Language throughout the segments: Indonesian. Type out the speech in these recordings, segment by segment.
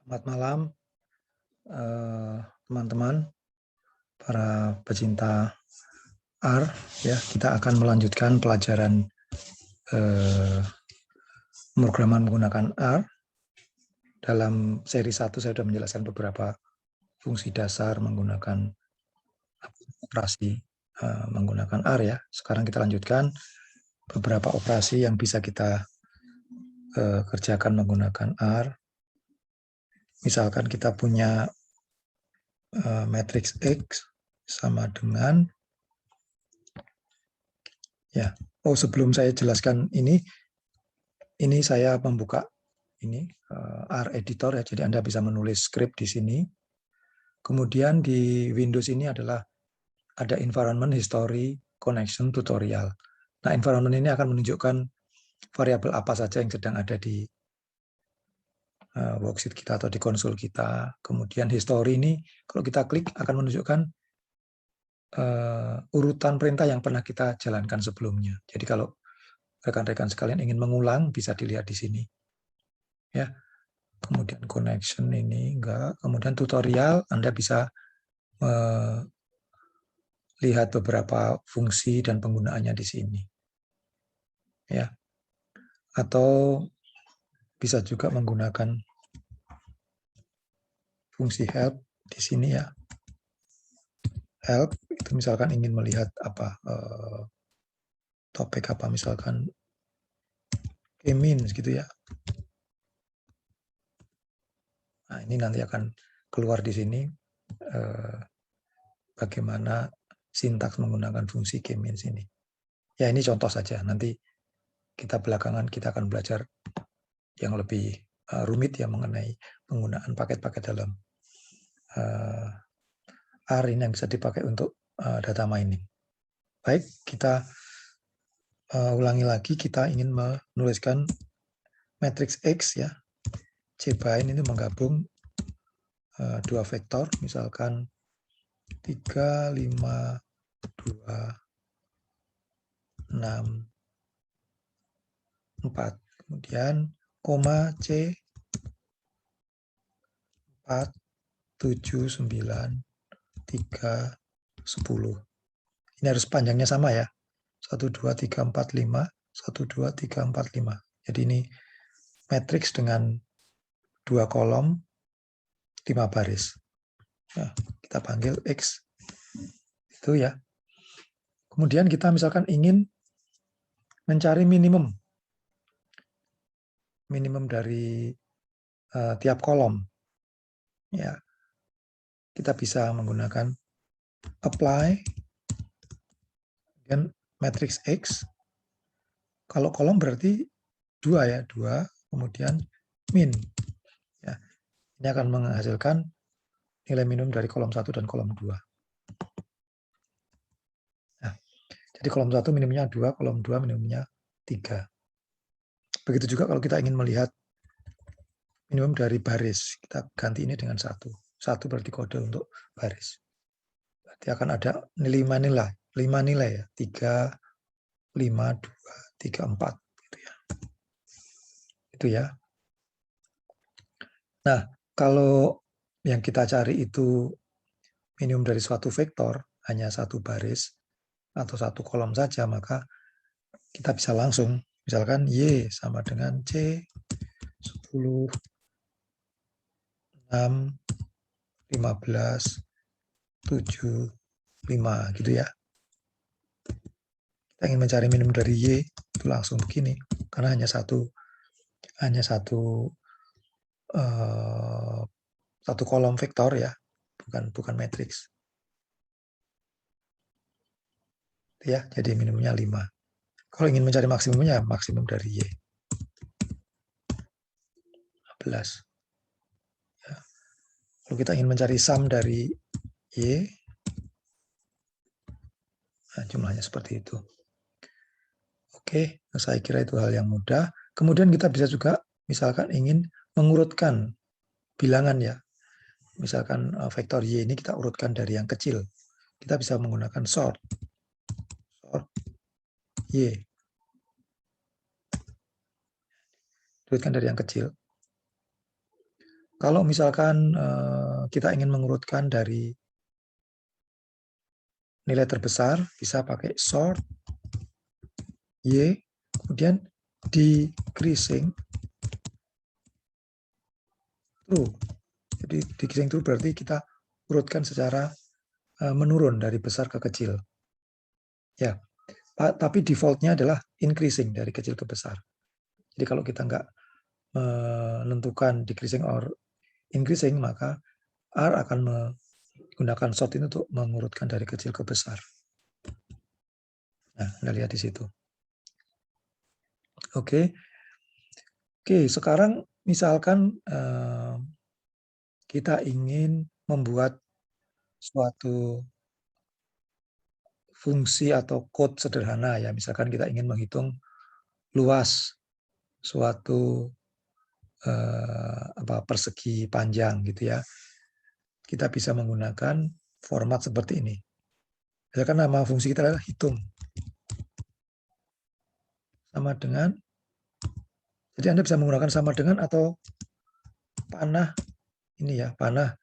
Selamat malam, teman-teman, para pecinta R. Ya, kita akan melanjutkan pelajaran pemrograman menggunakan R. Dalam seri 1 saya sudah menjelaskan beberapa fungsi dasar menggunakan operasi menggunakan R ya. Sekarang kita lanjutkan beberapa operasi yang bisa kita kerjakan menggunakan R. Misalkan kita punya matriks X sama dengan ya. Oh, sebelum saya jelaskan ini saya membuka ini R editor ya. Jadi Anda bisa menulis script di sini. Kemudian di Windows ini adalah ada environment history connection tutorial. Nah, environment ini akan menunjukkan variabel apa saja yang sedang ada di worksheet kita atau di konsol kita. Kemudian history ini kalau kita klik akan menunjukkan urutan perintah yang pernah kita jalankan sebelumnya. Jadi kalau rekan-rekan sekalian ingin mengulang bisa dilihat di sini. Ya. Kemudian connection ini enggak. Kemudian tutorial Anda bisa lihat beberapa fungsi dan penggunaannya di sini. Ya. Atau bisa juga menggunakan fungsi help di sini ya. Help itu misalkan ingin melihat apa topik apa misalkan k-means gitu ya. Nah, ini nanti akan keluar di sini bagaimana sintaks menggunakan fungsi k-means ini. Ya, ini contoh saja. Nanti kita belakangan kita akan belajar yang lebih rumit ya mengenai penggunaan paket-paket dalam R ini yang bisa dipakai untuk data mining. Baik, kita ulangi lagi. Kita ingin menuliskan matriks X ya. Cbind ini menggabung dua vektor, misalkan 3, 5, 2, 6, 4. Kemudian koma C 4, 7, 9, 3, 10. Ini harus panjangnya sama ya. 1, 2, 3, 4, 5. 1, 2, 3, 4, 5. Jadi ini matriks dengan 2 kolom, 5 baris. Nah, kita panggil X. Itu ya. Kemudian kita misalkan ingin mencari minimum dari tiap kolom. Ya. Kita bisa menggunakan apply dan matriks X. Kalau kolom berarti 2 ya, 2, kemudian min. Ya. Ini akan menghasilkan nilai minimum dari kolom 1 dan kolom 2. Nah, jadi kolom 1 minimumnya 2, kolom 2 minimumnya 3. Begitu juga kalau kita ingin melihat minimum dari baris, kita ganti ini dengan 1. 1 berarti kode untuk baris. Berarti akan ada 5 nilai ya, 3, 5, 2, 3, 4 gitu ya. Itu ya. Nah, kalau yang kita cari itu minimum dari suatu vektor, hanya satu baris atau satu kolom saja, maka kita bisa langsung, misalkan Y sama dengan C, 10, 6, 15, 7, 5, gitu ya. Kita ingin mencari minimum dari Y, itu langsung begini, karena hanya satu kolom vektor ya, bukan matriks. Ya, jadi minimumnya 5. Kalau ingin mencari maksimumnya, maksimum dari Y. 15. Ya. Kalau kita ingin mencari sum dari Y, nah jumlahnya seperti itu. Oke, saya kira itu hal yang mudah. Kemudian kita bisa juga, misalkan ingin mengurutkan bilangan ya. Misalkan vektor Y ini kita urutkan dari yang kecil. Kita bisa menggunakan sort. Sort Y. Urutkan dari yang kecil. Kalau misalkan kita ingin mengurutkan dari nilai terbesar, bisa pakai sort Y, kemudian decreasing through. Jadi decreasing through berarti kita urutkan secara menurun dari besar ke kecil. Ya, tapi defaultnya adalah increasing dari kecil ke besar. Jadi kalau kita nggak menentukan decreasing or increasing, maka R akan menggunakan sort ini untuk mengurutkan dari kecil ke besar. Nah, Anda lihat di situ. Oke, sekarang misalkan kita ingin membuat suatu fungsi atau code sederhana, ya, misalkan kita ingin menghitung luas suatu persegi panjang gitu ya. Kita bisa menggunakan format seperti ini. Misalkan nama fungsi kita adalah hitung. Sama dengan, jadi Anda bisa menggunakan sama dengan atau panah ini ya, panah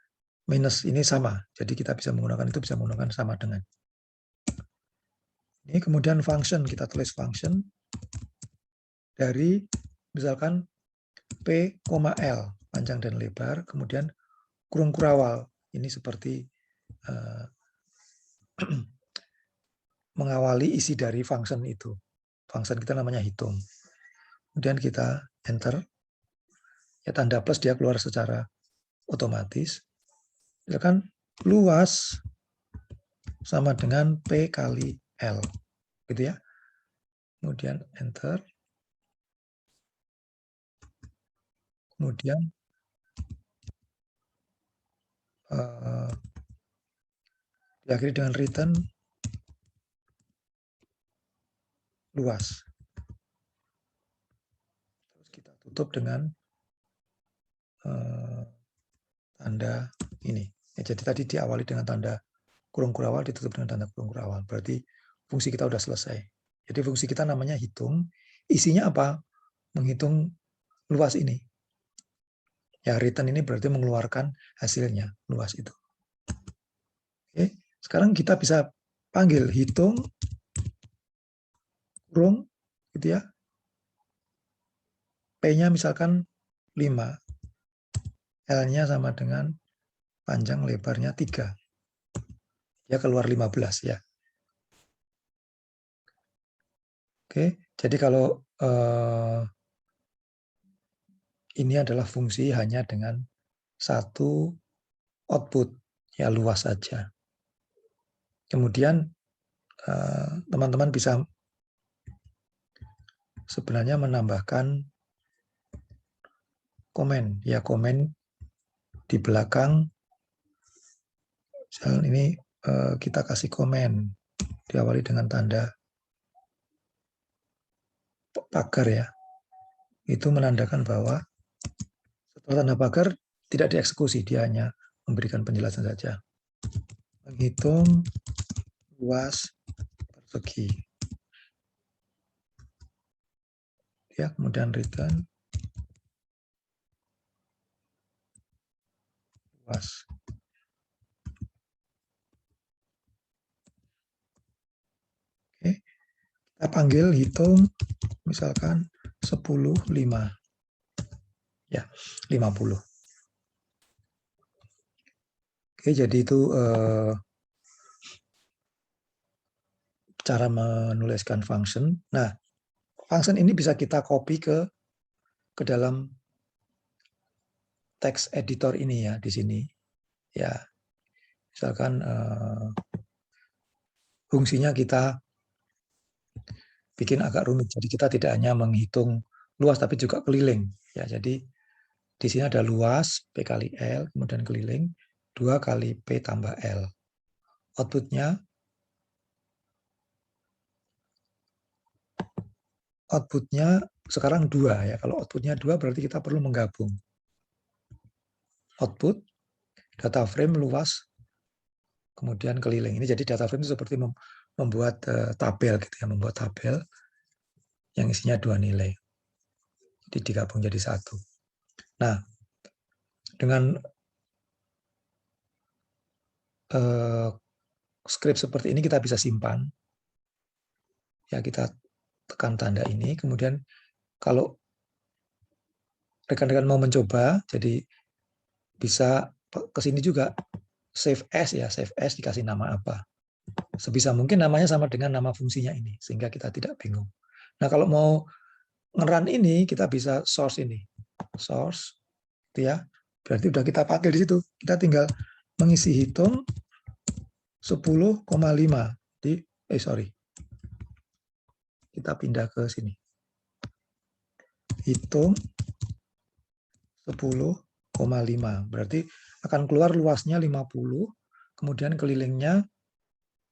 minus ini sama. Jadi kita bisa menggunakan itu, bisa menggunakan sama dengan. Ini kemudian function, kita tulis function dari misalkan P, L, panjang dan lebar, kemudian kurung kurawal. Ini seperti mengawali isi dari function itu. Function kita namanya hitung. Kemudian kita enter. Ya, tanda plus dia keluar secara otomatis. Misalkan luas sama dengan P kali L. Gitu ya. Kemudian enter. Kemudian diakhiri dengan return luas. Terus kita tutup dengan tanda ini. Ya, jadi tadi diawali dengan tanda kurung kurawal, ditutup dengan tanda kurung kurawal. Berarti fungsi kita sudah selesai. Jadi fungsi kita namanya hitung. Isinya apa? Menghitung luas ini. Ya, return ini berarti mengeluarkan hasilnya, luas itu. Oke, sekarang kita bisa panggil hitung kurung gitu ya. P-nya misalkan 5. L-nya sama dengan panjang lebarnya 3. Ya, keluar 15 ya. Oke, jadi kalau ini adalah fungsi hanya dengan satu output, ya luas saja. Kemudian teman-teman bisa sebenarnya menambahkan komen, ya komen di belakang. Misal ini kita kasih komen, diawali dengan tanda pagar ya. Itu menandakan bahwa setelah tanda pagar tidak dieksekusi, dia hanya memberikan penjelasan saja. Menghitung luas persegi. Ya, kemudian return luas. Oke. Kita panggil hitung misalkan 10, 5. Ya, 50. Oke, jadi itu cara menuliskan function. Nah, function ini bisa kita copy ke dalam text editor ini ya, di sini. Ya, misalkan fungsinya kita bikin agak rumit. Jadi kita tidak hanya menghitung luas, tapi juga keliling. Ya, jadi di sini ada luas P kali L, kemudian keliling 2 kali P tambah L. Outputnya sekarang 2 ya. Kalau outputnya 2 berarti kita perlu menggabung. Output, data frame luas, kemudian keliling. Ini jadi data frame itu seperti membuat tabel gitu ya, membuat tabel yang isinya 2 nilai. Jadi digabung jadi 1. Nah, Dengan script seperti ini kita bisa simpan. Ya, kita tekan tanda ini, kemudian kalau rekan-rekan mau mencoba, jadi bisa ke sini juga save as ya, save as dikasih nama apa. Sebisa mungkin namanya sama dengan nama fungsinya ini, sehingga kita tidak bingung. Nah, kalau mau nge-run ini, kita bisa source ini. Source, itu ya. Berarti udah kita pakai di situ. Kita tinggal mengisi hitung 10,5. Sorry. Kita pindah ke sini. Hitung 10,5. Berarti akan keluar luasnya 50, kemudian kelilingnya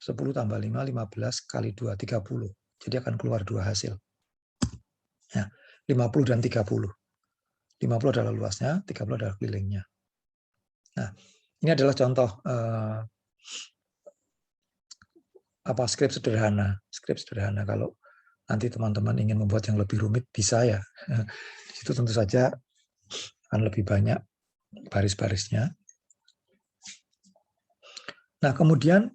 10 tambah 5, 15 kali 2, 30. Jadi akan keluar dua hasil. Ya, 50 dan 30. 50 adalah luasnya, 30 adalah kelilingnya. Nah, ini adalah contoh script sederhana. Script sederhana. Kalau nanti teman-teman ingin membuat yang lebih rumit, bisa ya. Di situ tentu saja akan lebih banyak baris-barisnya. Nah, kemudian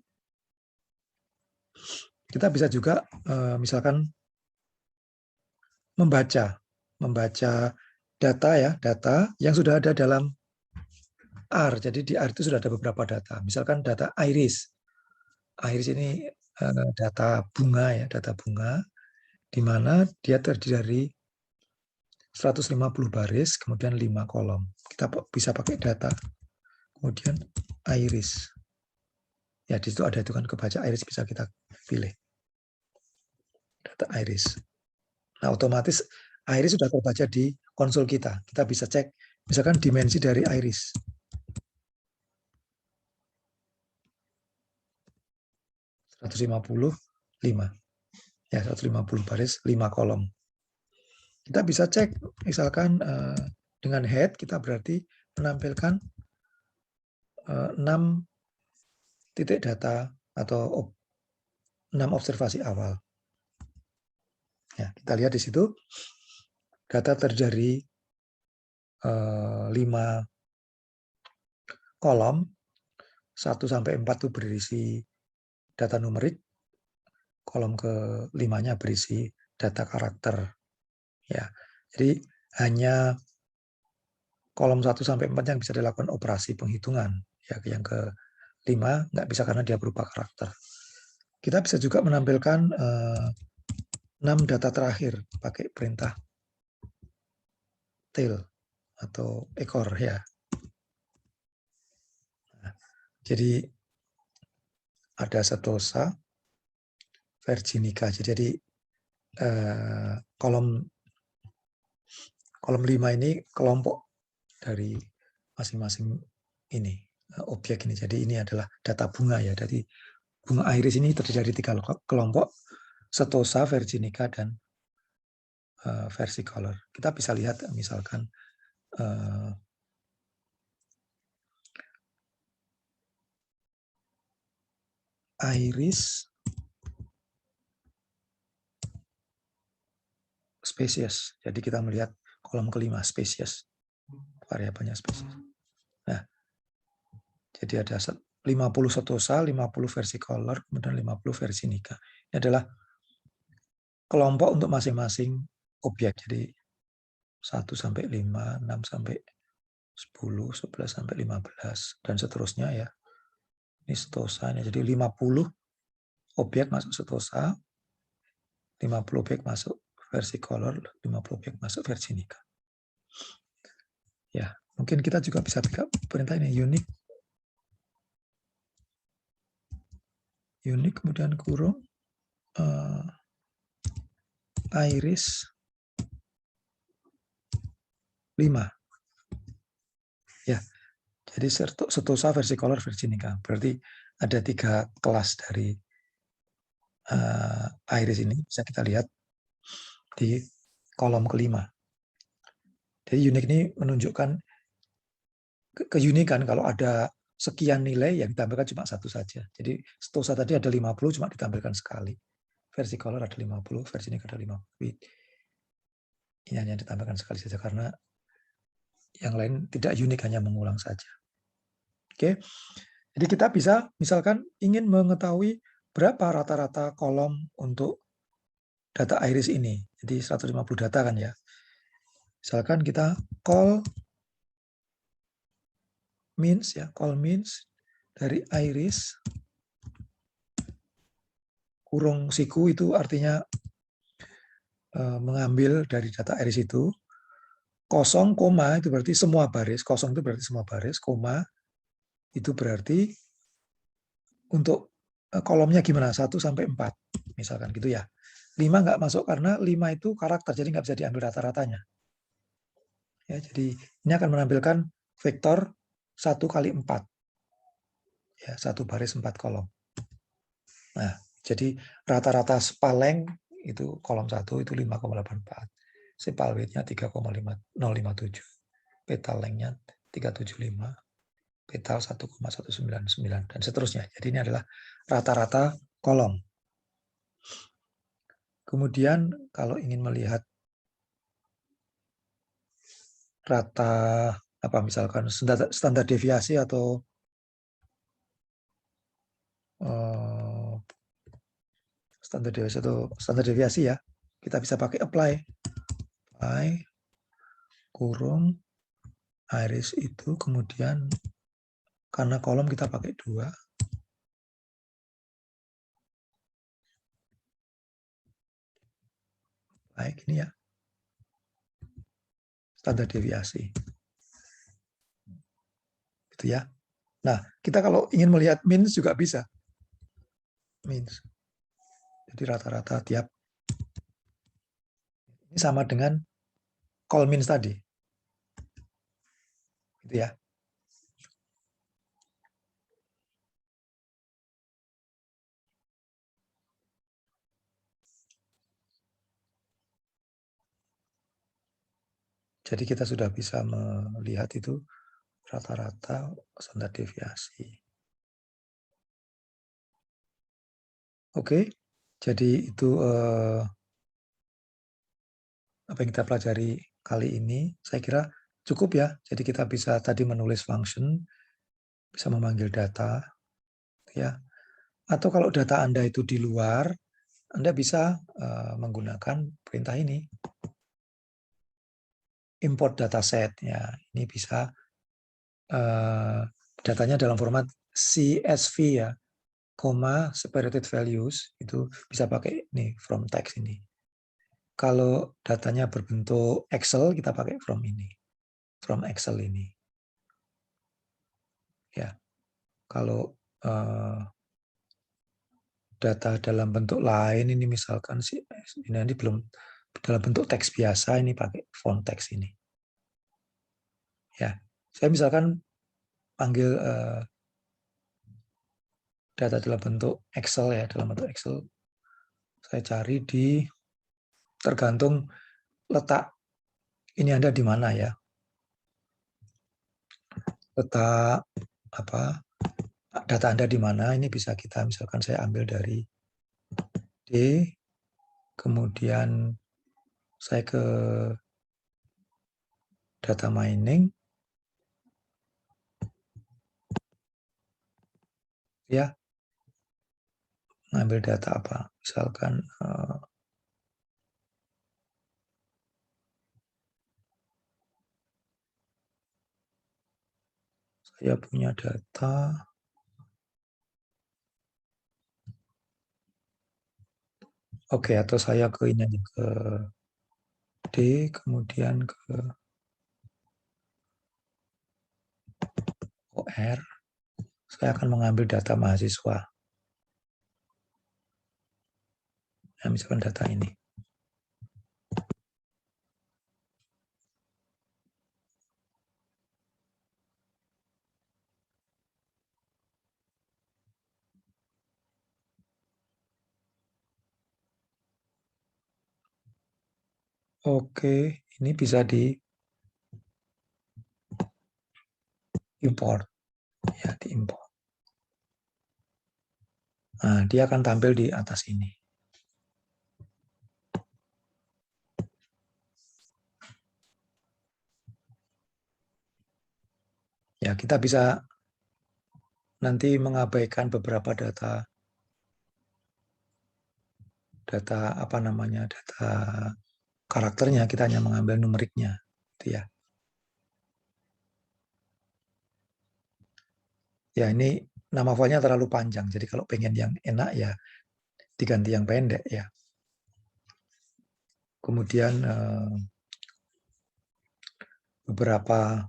kita bisa juga misalkan membaca data ya, data yang sudah ada dalam R. Jadi di R itu sudah ada beberapa data. Misalkan data iris. Iris ini data bunga ya, data bunga di mana dia terdiri dari 150 baris, kemudian 5 kolom. Kita bisa pakai data. Kemudian iris. Ya, di situ ada hitungan kebaca iris, bisa kita pilih. Data iris. Nah, otomatis iris sudah terbaca di konsol kita. Kita bisa cek, misalkan dimensi dari iris. (155) ya, 150 baris, 5 kolom. Kita bisa cek, misalkan dengan head kita berarti menampilkan 6 titik data atau 6 observasi awal. Ya, kita lihat di situ data terdiri 5 kolom, 1 sampai 4 itu berisi data numerik, kolom ke-5-nya berisi data karakter. Ya, jadi hanya kolom 1 sampai 4 yang bisa dilakukan operasi penghitungan. Ya, yang ke-5 nggak bisa karena dia berupa karakter. Kita bisa juga menampilkan 6 data terakhir pakai perintah tail atau ekor ya. Nah, jadi ada Setosa, Virginica. Jadi kolom 5 ini kelompok dari masing-masing ini objek ini. Jadi ini adalah data bunga ya. Jadi bunga iris ini terdiri dari 3 kelompok, Setosa, Virginica, dan versicolor. Kita bisa lihat misalkan iris spesies. Jadi kita melihat kolom ke-5 spesies, variabelnya spesies. Nah, jadi ada 50 Setosa, 50 versicolor, kemudian 50 Virginica. Ini adalah kelompok untuk masing-masing objek. Jadi 1 sampai 5, 6 sampai 10, 11 sampai 15, dan seterusnya ya. Ini Setosanya. Jadi 50 objek masuk Setosa, 50 objek masuk versicolor, 50 objek masuk Virginica. Ya, mungkin kita juga bisa buka perintah ini unique kemudian kurung iris 5. Ya. Jadi Setosa, versicolor, Virginica. Berarti ada 3 kelas dari iris ini, bisa kita lihat di kolom ke-5. Jadi unique ini menunjukkan keunikan. Kalau ada sekian nilai yang ditampilkan cuma satu saja. Jadi Setosa tadi ada 50 cuma ditampilkan sekali. Versicolor ada 50, Virginica ada 50. Ini hanya ditampilkan sekali saja karena Yang lain tidak unik, hanya mengulang saja. Oke. Jadi kita bisa misalkan ingin mengetahui berapa rata-rata kolom untuk data iris ini. Jadi 150 data kan ya. Misalkan kita call means ya, call means dari iris kurung siku itu artinya mengambil dari data iris itu, kosong koma itu berarti semua baris, kosong itu berarti semua baris, koma itu berarti untuk kolomnya gimana, 1 sampai 4 misalkan gitu ya. 5 nggak masuk karena 5 itu karakter, jadi nggak bisa diambil rata-ratanya. Ya, jadi ini akan menampilkan vektor 1 kali 4. Ya, 1 baris 4 kolom. Nah, jadi rata-rata spaleng itu kolom 1 itu 5,84. Spal width-nya 3,057. Petal length-nya 375. Petal 1,199 dan seterusnya. Jadi ini adalah rata-rata kolom. Kemudian kalau ingin melihat rata apa misalkan standar deviasi atau standar deviasi ya, kita bisa pakai apply kurung iris itu, kemudian karena kolom kita pakai 2, baik ini ya standar deviasi gitu ya. Nah, kita kalau ingin melihat means juga bisa. Means. Jadi rata-rata tiap. Ini sama dengan call means tadi. Gitu ya. Jadi kita sudah bisa melihat itu rata-rata standar deviasi. Oke. Jadi itu apa yang kita pelajari kali ini, saya kira cukup ya. Jadi kita bisa tadi menulis function, bisa memanggil data, ya. Atau kalau data Anda itu di luar, Anda bisa menggunakan perintah ini, import dataset. Ya, ini bisa datanya dalam format CSV ya, separated values itu bisa pakai nih from text ini. Kalau datanya berbentuk Excel, kita pakai from ini, from Excel ini. Ya, kalau data dalam bentuk lain ini misalkan ini nanti belum dalam bentuk teks biasa, ini pakai font teks ini. Ya, saya misalkan panggil data dalam bentuk Excel ya, dalam bentuk Excel. Saya cari di tergantung letak ini Anda di mana ya. Letak apa data Anda di mana, ini bisa kita misalkan saya ambil dari D, kemudian saya ke data mining, ya, ngambil data apa, misalkan saya punya data, oke, atau saya ke ini ke D, kemudian ke OR, saya akan mengambil data mahasiswa. Nah, misalkan data ini. Oke, ini bisa di import, ya, di import. Nah, dia akan tampil di atas ini. Ya, kita bisa nanti mengabaikan beberapa data apa namanya, data karakternya, kita hanya mengambil numeriknya, gitu ya. Ya, ini nama filenya terlalu panjang, jadi kalau pengen yang enak ya diganti yang pendek ya. Kemudian beberapa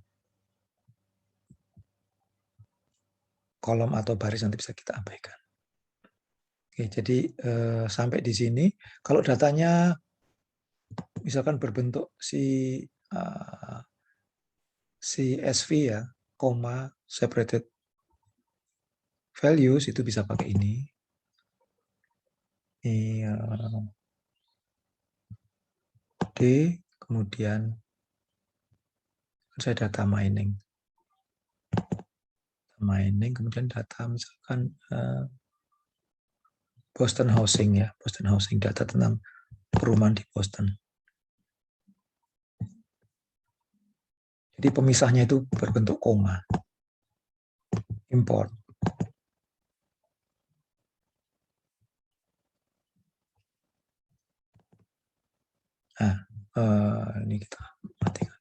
kolom atau baris nanti bisa kita abaikan. Oke, jadi sampai di sini, kalau datanya misalkan berbentuk CSV ya, koma, separated values, itu bisa pakai ini. Ini D, kemudian saya data mining, kemudian data misalkan Boston Housing ya, Boston Housing, data tentang perumahan di Boston. Jadi pemisahnya itu berbentuk koma. Import. Nah, ini kita matikan.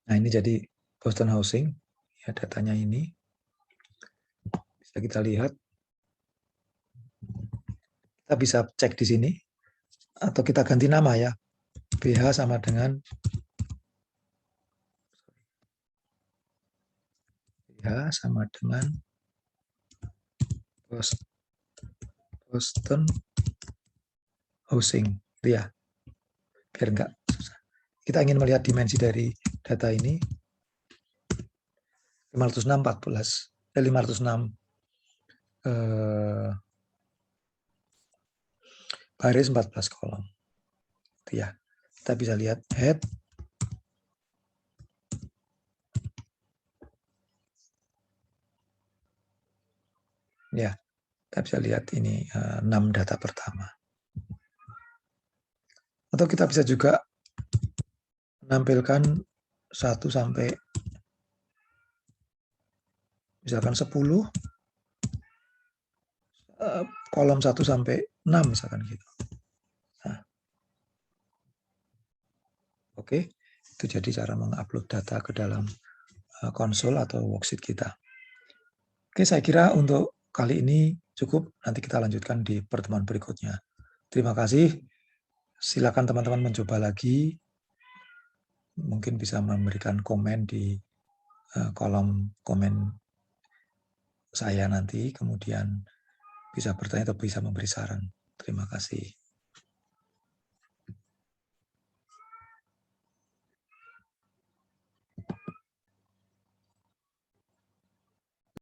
Nah, ini jadi Boston Housing. Ya, datanya ini. Bisa kita lihat. Kita bisa cek di sini. Atau kita ganti nama ya. BH sama dengan Boston Housing. Itu ya. Biar enggak susah. Kita ingin melihat dimensi dari data ini. 506 baris 14 kolom. Itu ya. Kita bisa lihat head, ya, kita bisa lihat ini 6 data pertama. Atau kita bisa juga menampilkan 1 sampai misalkan 10, kolom 1 sampai 6 misalkan gitu. Nah, oke, itu jadi cara mengupload data ke dalam konsol atau worksheet kita. Oke, saya kira untuk kali ini cukup. Nanti kita lanjutkan di pertemuan berikutnya. Terima kasih. Silakan teman-teman mencoba lagi. Mungkin bisa memberikan komen di kolom komen saya nanti. Kemudian bisa bertanya atau bisa memberi saran. Terima kasih.